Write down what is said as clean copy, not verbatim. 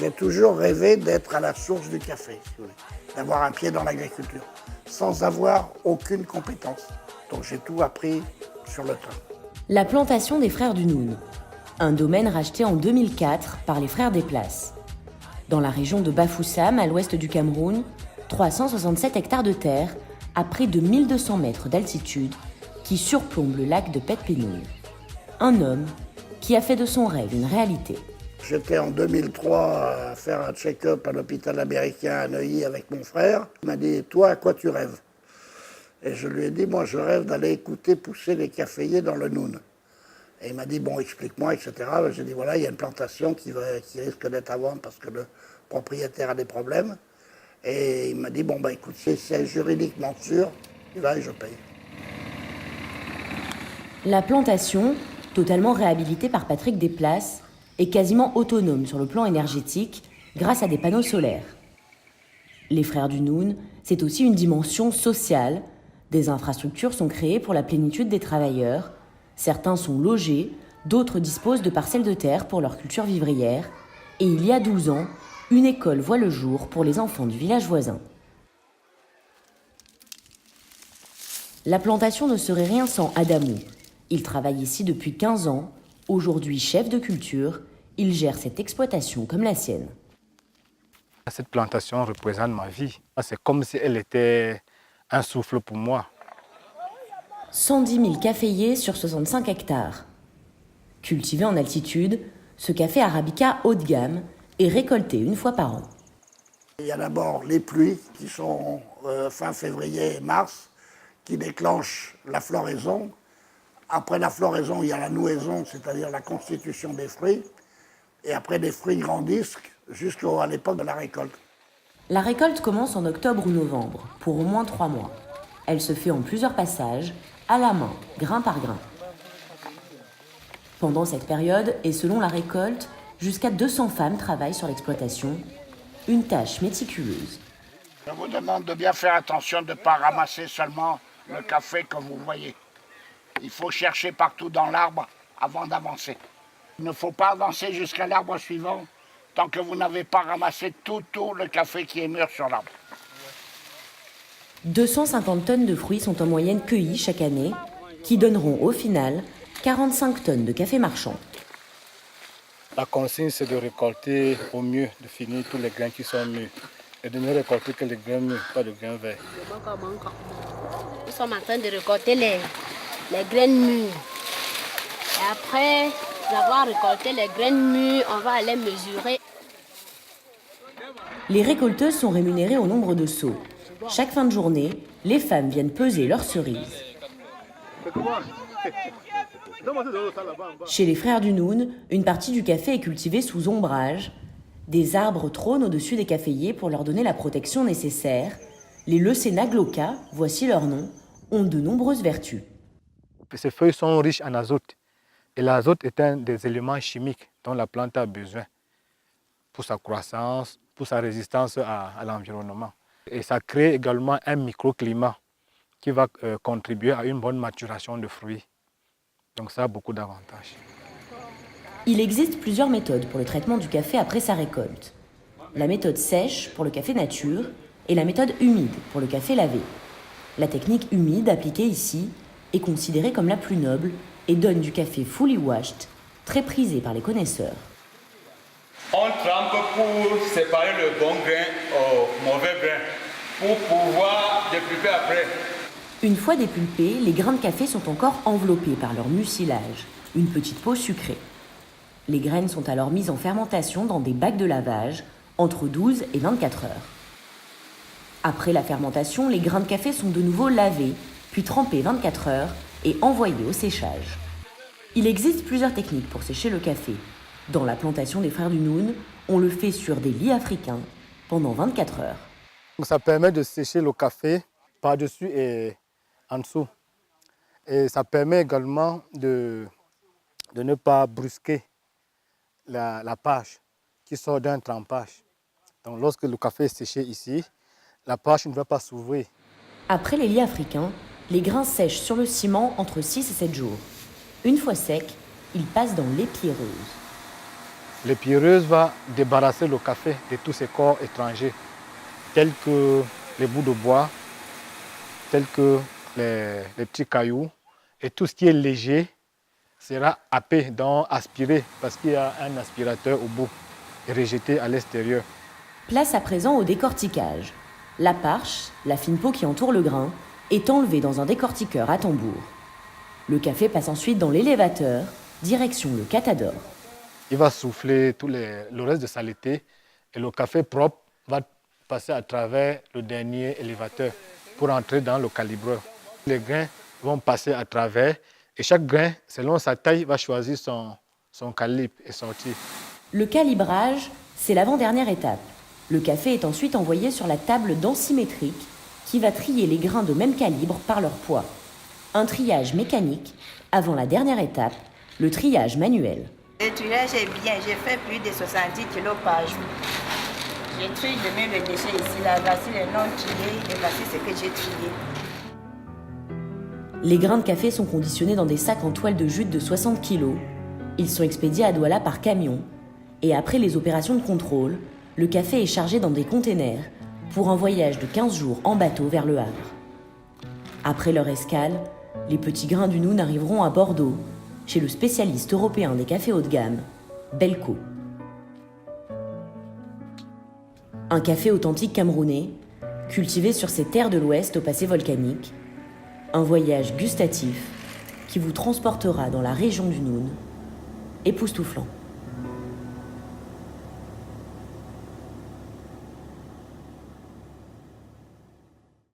J'ai toujours rêvé d'être à la source du café, si vous voulez, d'avoir un pied dans l'agriculture, sans avoir aucune compétence. Donc j'ai tout appris sur le tas. La plantation des frères du Noun, un domaine racheté en 2004 par les frères Desplaces. Dans la région de Bafoussam, à l'ouest du Cameroun, 367 hectares de terre à près de 1200 mètres d'altitude qui surplombent le lac de Pet-Pénouille. Un homme qui a fait de son rêve une réalité. J'étais en 2003 à faire un check-up à l'hôpital américain à Neuilly avec mon frère. Il m'a dit « Toi, à quoi tu rêves ?» Et je lui ai dit « Moi, je rêve d'aller écouter pousser les caféiers dans le Noun. » Et il m'a dit « Bon, explique-moi, etc. » J'ai dit « Voilà, il y a une plantation qui risque d'être à vendre parce que le propriétaire a des problèmes. » Et il m'a dit « Bon, bah écoute, c'est juridiquement sûr, tu vas et je paye. » La plantation, totalement réhabilitée par Patrick Desplaces, est quasiment autonome sur le plan énergétique grâce à des panneaux solaires. Les frères du Noun, c'est aussi une dimension sociale. Des infrastructures sont créées pour la plénitude des travailleurs. Certains sont logés, d'autres disposent de parcelles de terre pour leur culture vivrière. Et il y a 12 ans, une école voit le jour pour les enfants du village voisin. La plantation ne serait rien sans Adamou. Il travaille ici depuis 15 ans. Aujourd'hui chef de culture, il gère cette exploitation comme la sienne. Cette plantation représente ma vie. C'est comme si elle était un souffle pour moi. 110 000 caféiers sur 65 hectares. Cultivé en altitude, ce café arabica haut de gamme est récolté une fois par an. Il y a d'abord les pluies qui sont fin février et mars, qui déclenchent la floraison. Après la floraison, il y a la nouaison, c'est-à-dire la constitution des fruits. Et après, les fruits grandissent jusqu'à l'époque de la récolte. La récolte commence en octobre ou novembre, pour au moins 3 mois. Elle se fait en plusieurs passages, à la main, grain par grain. Pendant cette période, et selon la récolte, jusqu'à 200 femmes travaillent sur l'exploitation. Une tâche méticuleuse. Je vous demande de bien faire attention de ne pas ramasser seulement le café que vous voyez. Il faut chercher partout dans l'arbre avant d'avancer. Il ne faut pas avancer jusqu'à l'arbre suivant tant que vous n'avez pas ramassé tout le café qui est mûr sur l'arbre. 250 tonnes de fruits sont en moyenne cueillis chaque année, qui donneront au final 45 tonnes de café marchand. La consigne, c'est de récolter au mieux, de finir tous les grains qui sont mûrs. Et de ne récolter que les grains mûrs, pas de grains verts. Nous sommes en train de récolter les graines mûres. Et après avoir récolté les graines mûres, on va aller mesurer. Les récolteuses sont rémunérées au nombre de seaux. Chaque fin de journée, les femmes viennent peser leurs cerises. Chez les frères du Noun, une partie du café est cultivée sous ombrage. Des arbres trônent au-dessus des caféiers pour leur donner la protection nécessaire. Les Leucaena glauca, voici leur nom, ont de nombreuses vertus. Ces feuilles sont riches en azote. Et l'azote est un des éléments chimiques dont la plante a besoin pour sa croissance, pour sa résistance à l'environnement. Et ça crée également un microclimat qui va contribuer à une bonne maturation de fruits. Donc ça a beaucoup d'avantages. Il existe plusieurs méthodes pour le traitement du café après sa récolte. La méthode sèche pour le café nature et la méthode humide pour le café lavé. La technique humide appliquée ici est considérée comme la plus noble et donne du café fully washed, très prisé par les connaisseurs. On trempe pour séparer le bon grain au mauvais grain, pour pouvoir dépulper après. Une fois dépulpés, les grains de café sont encore enveloppés par leur mucilage, une petite peau sucrée. Les graines sont alors mises en fermentation dans des bacs de lavage, entre 12 et 24 heures. Après la fermentation, les grains de café sont de nouveau lavés, puis trempés 24 heures et envoyés au séchage. Il existe plusieurs techniques pour sécher le café. Dans la plantation des frères du Noun, on le fait sur des lits africains pendant 24 heures. Ça permet de sécher le café par-dessus et en dessous. Et ça permet également de ne pas brusquer la pâche qui sort d'un trempage. Donc lorsque le café est séché ici, la pâche ne va pas s'ouvrir. Après les lits africains, les grains sèchent sur le ciment entre 6 et 7 jours. Une fois secs, ils passent dans l'épierreuse. Les pierreuses vont débarrasser le café de tous ces corps étrangers, tels que les bouts de bois, tels que les petits cailloux, et tout ce qui est léger sera happé, donc aspiré, parce qu'il y a un aspirateur au bout, et rejeté à l'extérieur. Place à présent au décortiquage. La parche, la fine peau qui entoure le grain, est enlevée dans un décortiqueur à tambour. Le café passe ensuite dans l'élévateur, direction le catador. Il va souffler le reste de saleté et le café propre va passer à travers le dernier élévateur pour entrer dans le calibreur. Les grains vont passer à travers et chaque grain, selon sa taille, va choisir son calibre et sortir. Le calibrage, c'est l'avant-dernière étape. Le café est ensuite envoyé sur la table densimétrique qui va trier les grains de même calibre par leur poids. Un triage mécanique avant la dernière étape, le triage manuel. Le triage est bien, j'ai fait plus de 70 kg par jour. J'ai trié, je mets le déchet ici, là, voici les non triés et voici ce que j'ai trié. Les grains de café sont conditionnés dans des sacs en toile de jute de 60 kg. Ils sont expédiés à Douala par camion. Et après les opérations de contrôle, le café est chargé dans des containers pour un voyage de 15 jours en bateau vers Le Havre. Après leur escale, les petits grains du Noun arriveront à Bordeaux, chez le spécialiste européen des cafés haut de gamme, Belco. Un café authentique camerounais, cultivé sur ces terres de l'Ouest au passé volcanique. Un voyage gustatif qui vous transportera dans la région du Noun, époustouflant.